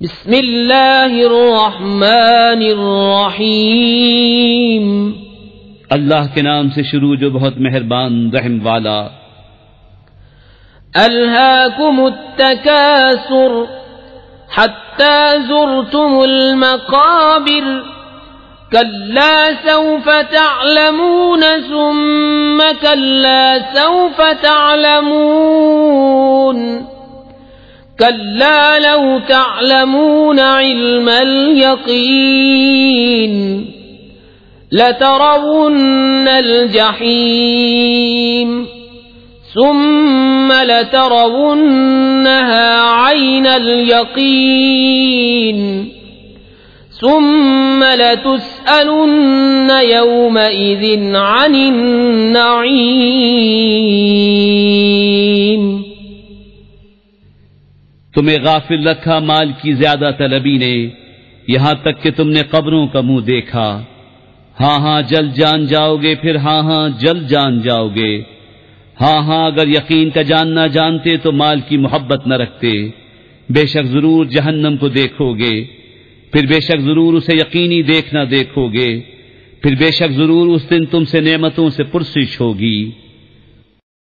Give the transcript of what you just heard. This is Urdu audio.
بسم اللہ الرحمن الرحیم، اللہ کے نام سے شروع جو بہت مہربان رحم والا۔ الہاکم التکاثر حتی زرتم المقابر، کلا سوف تعلمون ثم کلا سوف تعلمون، کلا لو تعلمون علم اليقین لترون الجحیم ثم لترونها عین اليقین ثم لتسألن يومئذ عن النعیم۔ تمہیں غافل رکھا مال کی زیادہ طلبی نے، یہاں تک کہ تم نے قبروں کا منہ دیکھا۔ ہاں ہاں جلد جان جاؤ گے، پھر ہاں ہاں جلد جان جاؤ گے۔ ہاں ہاں اگر یقین کا جاننا جانتے تو مال کی محبت نہ رکھتے۔ بے شک ضرور جہنم کو دیکھو گے، پھر بے شک ضرور اسے یقینی دیکھنا دیکھو گے، پھر بے شک ضرور اس دن تم سے نعمتوں سے پرسش ہوگی۔